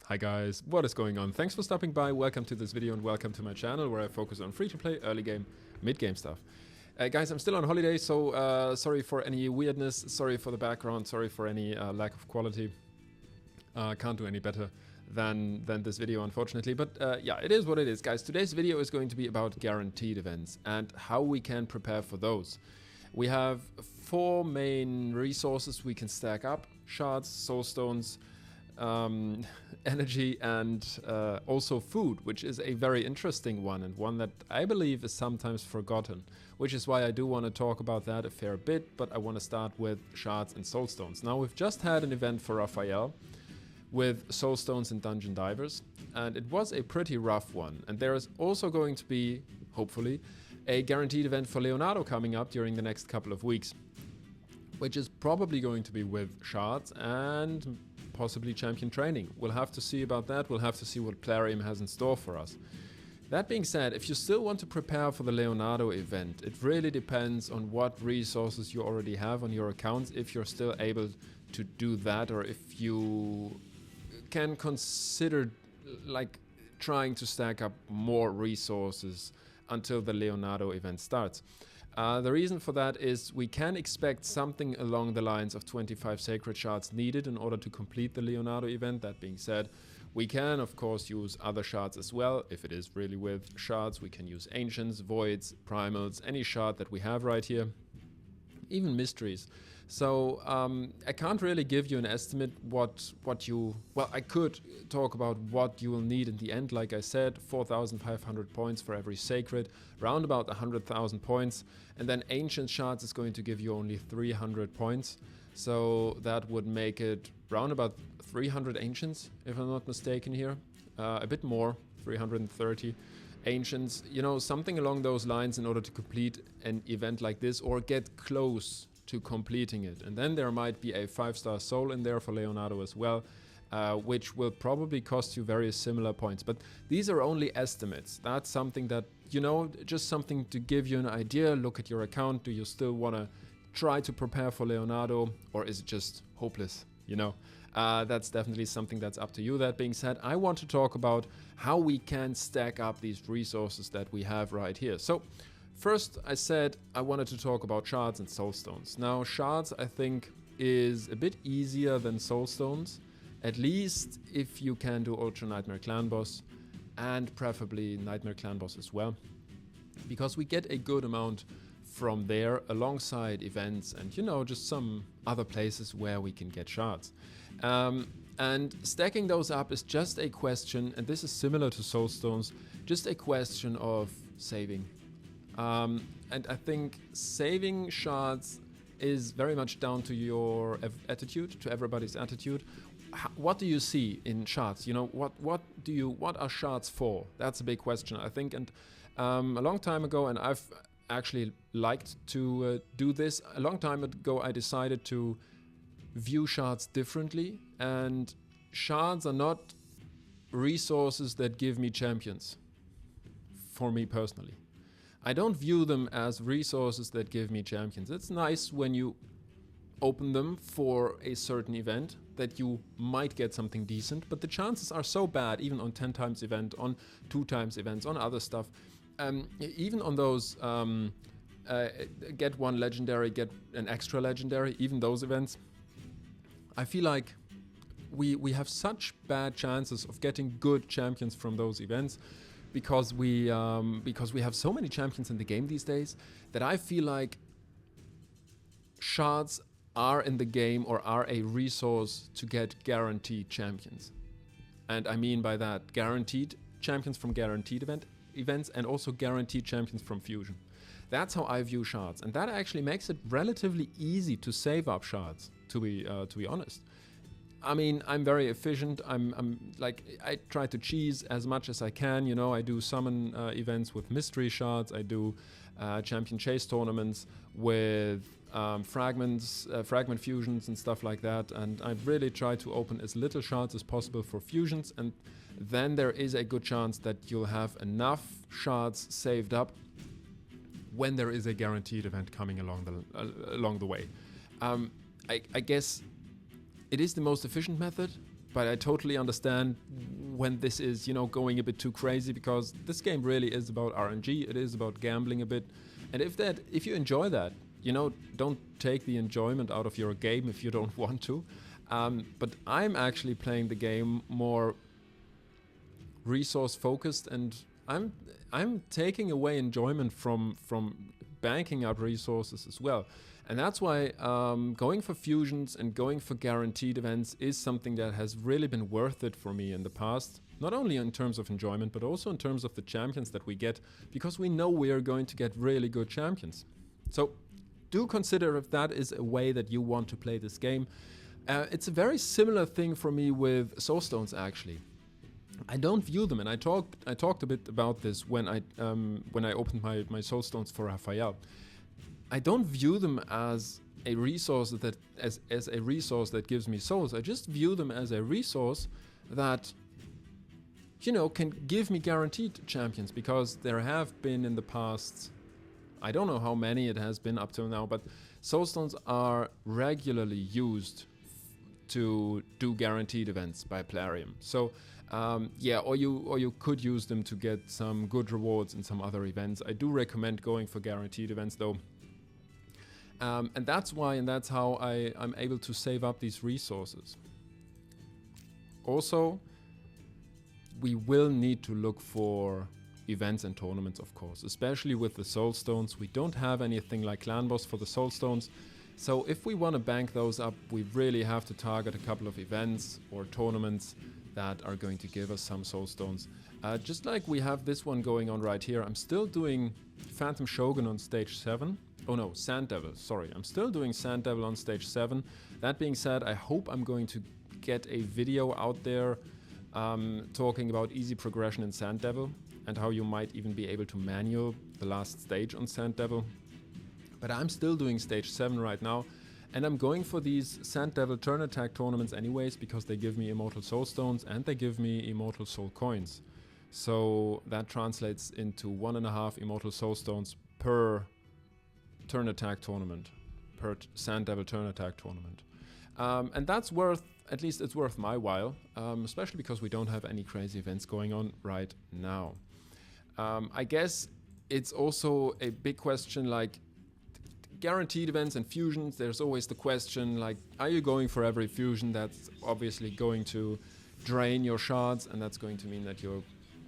Hi guys, what is going on? Thanks for stopping by, welcome to this video and welcome to my channel where I focus on free-to-play, early game, mid-game stuff. Guys, I'm still on holiday, so sorry for any weirdness, sorry for the background, sorry for any lack of quality. Can't do any better than this video, unfortunately, but yeah, it is what it is, guys. Today's video is going to be about guaranteed events and how we can prepare for those. We have 4 main resources we can stack up: shards, soulstones, energy, and also food, which is a very interesting one and one that I believe is sometimes forgotten, which is why I do want to talk about that a fair bit, but I want to start with shards and soulstones. Now, we've just had an event for Raphael with soulstones and dungeon divers, and it was a pretty rough one, and there is also going to be, hopefully, a guaranteed event for Leonardo coming up during the next couple of weeks, which is probably going to be with shards and possibly champion training. We'll have to see about that. We'll have to see what Plarium has in store for us. That being said, if you still want to prepare for the Leonardo event, it really depends on what resources you already have on your accounts, if you're still able to do that, or if you can consider like trying to stack up more resources until the Leonardo event starts. The reason for that is we can expect something along the lines of 25 sacred shards needed in order to complete the Leonardo event. That being said, we can of course use other shards as well. If it is really with shards, we can use ancients, voids, primals, any shard that we have right here, even mysteries. So I can't really give you an estimate what you... Well, I could talk about what you will need in the end. Like I said, 4,500 points for every sacred, round about 100,000 points. And then ancient shards is going to give you only 300 points. So that would make it round about 300 ancients, if I'm not mistaken here. A bit more, 330 ancients. You know, something along those lines in order to complete an event like this or get close to completing it. And then there might be a 5-star soul in there for Leonardo as well, which will probably cost you very similar points. But these are only estimates. That's something that, you know, just something to give you an idea. Look at your account. Do you still want to try to prepare for Leonardo, or is it just hopeless? You know, that's definitely something that's up to you. That being said, I want to talk about how we can stack up these resources that we have right here. So first, I said I wanted to talk about shards and soulstones. Now, shards, I think, is a bit easier than soulstones, at least if you can do Ultra Nightmare Clan Boss, and preferably Nightmare Clan Boss as well, because we get a good amount from there alongside events and, you know, just some other places where we can get shards. And stacking those up is just a question, and this is similar to soulstones, just a question of saving. And I think saving shards is very much down to your attitude, to everybody's attitude. What do you see in shards? You know, what are shards for? That's a big question, I think. And a long time ago, and I've actually liked to do this. A long time ago, I decided to view shards differently, and shards are not resources that give me champions, for me personally. I don't view them as resources that give me champions. It's nice when you open them for a certain event that you might get something decent, but the chances are so bad, even on 10 times event, on 2 times events, on other stuff, even on those get one legendary, get an extra legendary, even those events, I feel like we have such bad chances of getting good champions from those events, because we have so many champions in the game these days, that I feel like shards are in the game, or are a resource to get guaranteed champions. And I mean by that, guaranteed champions from guaranteed events, and also guaranteed champions from fusion. That's how I view shards, and that actually makes it relatively easy to save up shards, to be honest. I mean, I'm very efficient. I'm like, I try to cheese as much as I can. You know, I do summon events with mystery shards. I do champion chase tournaments with fragment fusions and stuff like that. And I really try to open as little shards as possible for fusions. And then there is a good chance that you'll have enough shards saved up when there is a guaranteed event coming along the way. I guess it is the most efficient method, but I totally understand when this is, going a bit too crazy, because this game really is about RNG. It is about gambling a bit. And if you enjoy that, don't take the enjoyment out of your game if you don't want to. But I'm actually playing the game more resource focused, and I'm taking away enjoyment from banking up resources as well. And that's why going for fusions and going for guaranteed events is something that has really been worth it for me in the past. Not only in terms of enjoyment, but also in terms of the champions that we get, because we know we are going to get really good champions. So do consider if that is a way that you want to play this game. It's a very similar thing for me with soulstones, actually. I don't view them, and I talked a bit about this when I opened my soulstones for Raphael. I don't view them as a resource that as a resource that gives me souls. I just view them as a resource that can give me guaranteed champions, because there have been in the past, I don't know how many it has been up till now, but soulstones are regularly used to do guaranteed events by Plarium. So or you could use them to get some good rewards in some other events. I do recommend going for guaranteed events though. And that's why, and that's how I'm able to save up these resources. Also, we will need to look for events and tournaments, of course, especially with the soulstones. We don't have anything like Clan Boss for the soulstones. So if we want to bank those up, we really have to target a couple of events or tournaments that are going to give us some soulstones. Just like we have this one going on right here. I'm still doing Phantom Shogun on stage 7. Oh no, Sand Devil, sorry. I'm still doing Sand Devil on stage 7. That being said, I hope I'm going to get a video out there talking about easy progression in Sand Devil and how you might even be able to manual the last stage on Sand Devil. But I'm still doing stage 7 right now, and I'm going for these Sand Devil turn attack tournaments anyways, because they give me Immortal Soul Stones and they give me Immortal Soul Coins. So that translates into 1.5 Immortal Soul Stones per turn attack tournament, per Sand Devil turn attack tournament. And that's worth, at least it's worth my while, especially because we don't have any crazy events going on right now. I guess it's also a big question, like guaranteed events and fusions. There's always the question, like, are you going for every fusion? That's obviously going to drain your shards, and that's going to mean that you're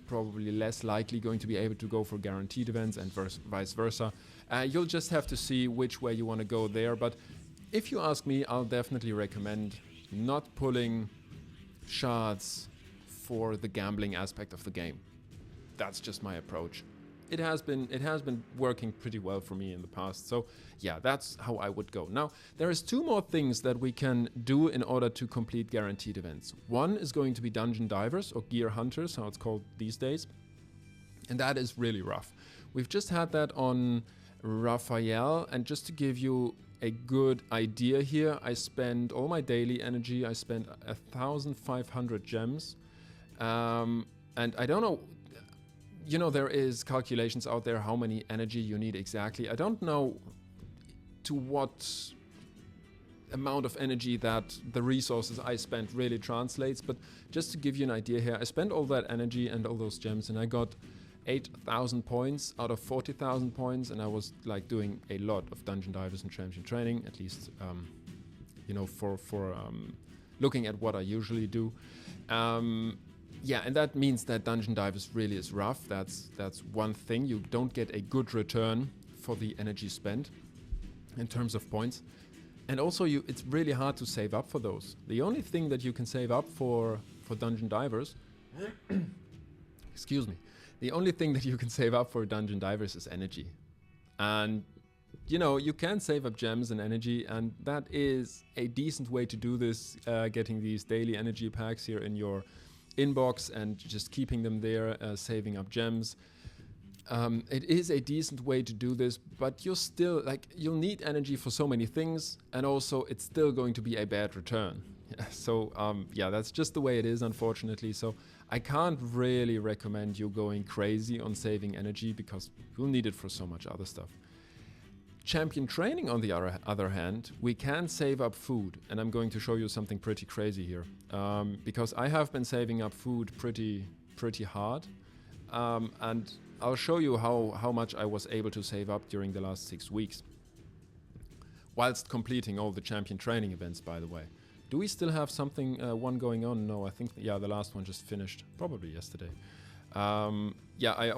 probably less likely going to be able to go for guaranteed events, and vice versa. You'll just have to see which way you want to go there. But if you ask me, I'll definitely recommend not pulling shards for the gambling aspect of the game. That's just my approach. It has been working pretty well for me in the past. So yeah, that's how I would go. Now, there is 2 more things that we can do in order to complete guaranteed events. One is going to be Dungeon Divers, or Gear Hunters, how it's called these days. And that is really rough. We've just had that on Raphael, and just to give you a good idea here, I spend all my daily energy. I spent 1,500 gems. And I don't know, there is calculations out there how many energy you need exactly. I don't know to what amount of energy that the resources I spent really translates, but just to give you an idea here, I spent all that energy and all those gems, and I got 8,000 points out of 40,000 points, and I was like doing a lot of Dungeon Divers and Champion training, at least for looking at what I usually do. Yeah, and that means that Dungeon Divers really is rough. That's one thing. You don't get a good return for the energy spent in terms of points. And also it's really hard to save up for those. The only thing that you can save up for Dungeon Divers excuse me. The only thing that you can save up for Dungeon Divers is energy. And you can save up gems and energy, and that is a decent way to do this, getting these daily energy packs here in your inbox and just keeping them there, saving up gems. It is a decent way to do this, but you'll need energy for so many things, and also it's still going to be a bad return. So yeah, that's just the way it is, unfortunately. So I can't really recommend you going crazy on saving energy, because you'll need it for so much other stuff. champion training, on the other hand, we can save up food, and I'm going to show you something pretty crazy here, because I have been saving up food pretty hard, and I'll show you how much I was able to save up during the last 6 weeks, whilst completing all the champion training events, by the way. Do we still have something, one going on? No, I think, yeah, the last one just finished, probably yesterday. Yeah, I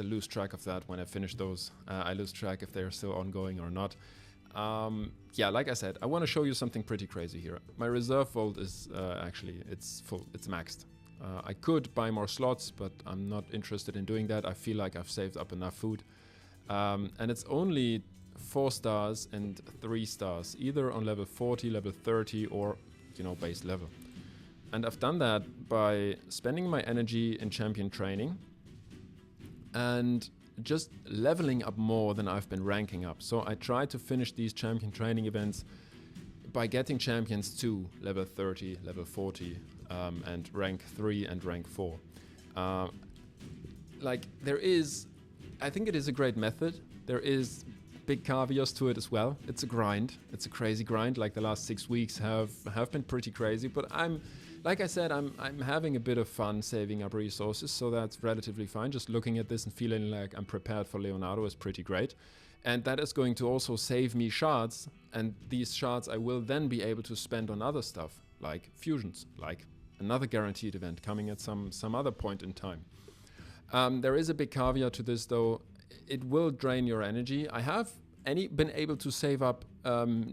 lose track of that when I finish those. I lose track if they're still ongoing or not. Yeah, like I said, I want to show you something pretty crazy here. My reserve vault is actually, it's full, it's maxed. I could buy more slots, but I'm not interested in doing that. I feel like I've saved up enough food. And it's only 4 stars and 3 stars, either on level 40, level 30, or, you know, base level. And I've done that by spending my energy in champion training and just leveling up more than I've been ranking up. So I try to finish these champion training events by getting champions to level 30, level 40, and rank 3 and rank 4. Like, I think it is a great method. There is big caveats to it as well. It's a grind. It's a crazy grind. Like, the last 6 weeks have been pretty crazy, but like I said, I'm having a bit of fun saving up resources, so that's relatively fine. Just looking at this and feeling like I'm prepared for Leonardo is pretty great. And that is going to also save me shards, and these shards I will then be able to spend on other stuff, like fusions, like another guaranteed event coming at some other point in time. There is a big caveat to this, though. It will drain your energy. I have been able to save up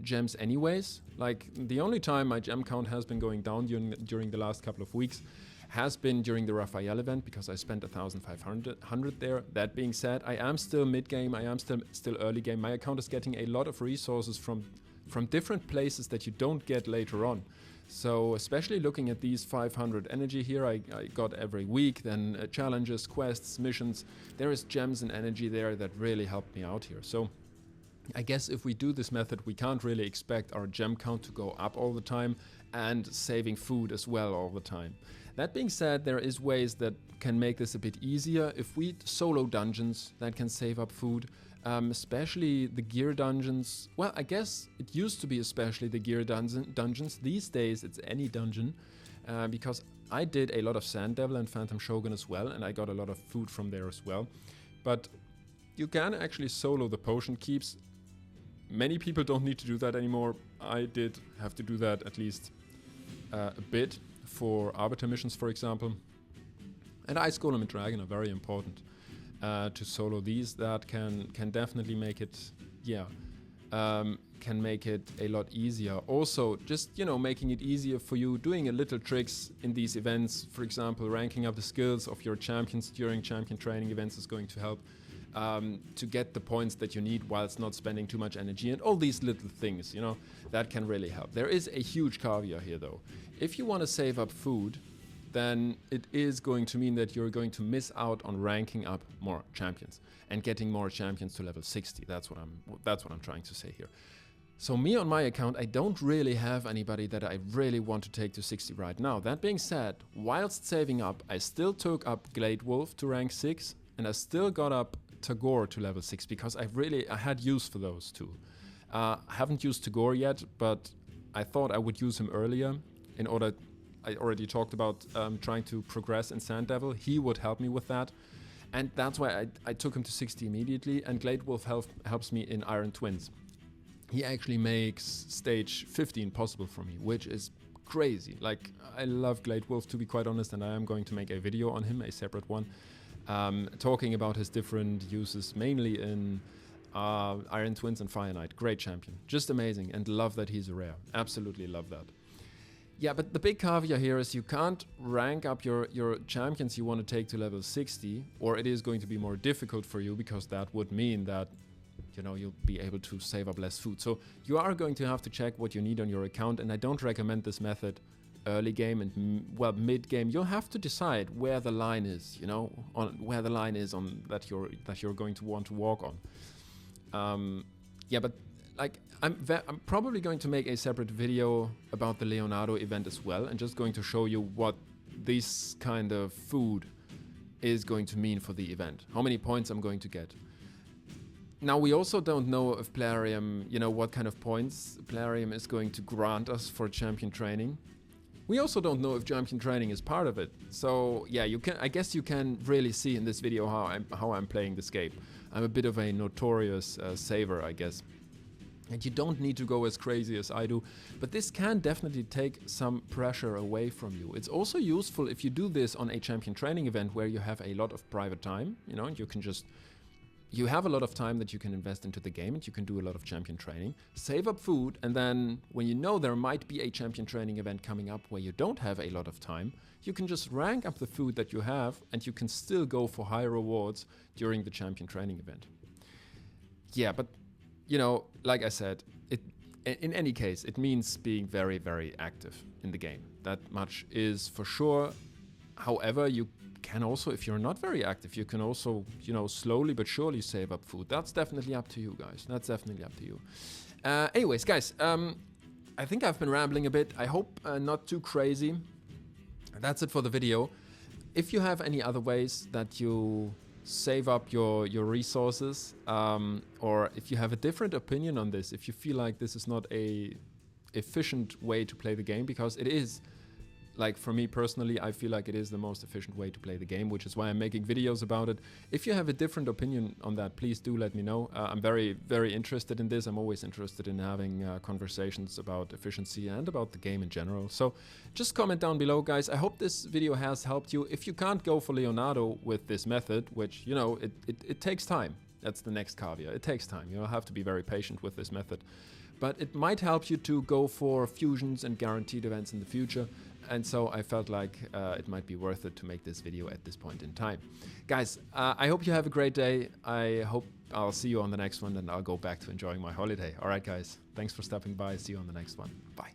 gems anyways. Like, the only time my gem count has been going down during the last couple of weeks has been during the Raphael event, because I spent 1,500 there. That being said, I am still mid-game, I am still early game. My account is getting a lot of resources from different places that you don't get later on. So especially looking at these 500 energy here, I got every week, then challenges, quests, missions. There is gems and energy there that really helped me out here. So I guess if we do this method, we can't really expect our gem count to go up all the time and saving food as well all the time. That being said, there is ways that can make this a bit easier. If we solo dungeons, that can save up food, especially the gear dungeons. Well, I guess it used to be especially the gear dungeons. These days, it's any dungeon, because I did a lot of Sand Devil and Phantom Shogun as well, and I got a lot of food from there as well. But you can actually solo the potion keeps. Many people don't need to do that anymore. I did have to do that at least a bit for Arbiter missions, for example. And Ice Golem and Dragon are very important to solo these. That can definitely make it, can make it a lot easier. Also, just, you know, making it easier for you, doing a little tricks in these events. For example, ranking up the skills of your champions during champion training events is going to help. To get the points that you need whilst not spending too much energy, and all these little things, you know, that can really help. There is a huge caveat here, though. If you want to save up food, then it is going to mean that you're going to miss out on ranking up more champions and getting more champions to level 60. That's what I'm trying to say here. So me on my account, I don't really have anybody that I really want to take to 60 right now. That being said, whilst saving up, I still took up Glade Wolf to rank 6, and I still got up Tagore to level 6, because I had use for those two. I haven't used Tagore yet, but I thought I would use him earlier in order. I already talked about trying to progress in Sand Devil. He would help me with that, and that's why I took him to 60 immediately. And Glade Wolf helps me in Iron Twins. He actually makes stage 15 possible for me, which is crazy. Like, I love Glade Wolf, to be quite honest, and I am going to make a video on him, a separate one. Talking about his different uses, mainly in Iron Twins and Fire Knight. Great champion, just amazing, and love that he's a rare. Absolutely love that. Yeah, but the big caveat here is you can't rank up your champions you want to take to level 60, or it is going to be more difficult for you, because that would mean that, you know, you'll be able to save up less food. So you are going to have to check what you need on your account, and I don't recommend this method early game and mid game. You'll have to decide where the line is, you know, on where the line is on that you're going to want to walk on. Yeah, but like I'm probably going to make a separate video about the Leonardo event as well, and just going to show you what this kind of food is going to mean for the event, how many points I'm going to get. Now, we also don't know if Plarium, you know, what kind of points Plarium is going to grant us for champion training. We also don't know if champion training is part of it. So yeah, I guess you can really see in this video how I'm playing this game. I'm a bit of a notorious saver, I guess. And you don't need to go as crazy as I do, but this can definitely take some pressure away from you. It's also useful if you do this on a champion training event where you have a lot of private time, you know, and you have a lot of time that you can invest into the game, and you can do a lot of champion training, save up food, and then when you know there might be a champion training event coming up where you don't have a lot of time, you can just rank up the food that you have, and you can still go for higher rewards during the champion training event. Yeah, but you know, like I said, in any case, it means being very, very active in the game. That much is for sure. However, you can also, if you're not very active, you can also, you know, slowly but surely save up food. That's definitely up to you guys. That's definitely up to you. Anyways, guys, I think I've been rambling a bit. I hope not too crazy. That's it for the video. If you have any other ways that you save up your resources, or if you have a different opinion on this, if you feel like this is not a efficient way to play the game, because it is. Like, for me personally, I feel like it is the most efficient way to play the game, which is why I'm making videos about it. If you have a different opinion on that, please do let me know. I'm very, very interested in this. I'm always interested in having conversations about efficiency and about the game in general. So just comment down below, guys. I hope this video has helped you. If you can't go for Leonardo with this method, which, you know, it takes time. That's the next caveat. It takes time. You'll have to be very patient with this method. But it might help you to go for fusions and guaranteed events in the future. And so I felt like it might be worth it to make this video at this point in time. Guys, I hope you have a great day. I hope I'll see you on the next one, and I'll go back to enjoying my holiday. All right, guys. Thanks for stopping by. See you on the next one. Bye.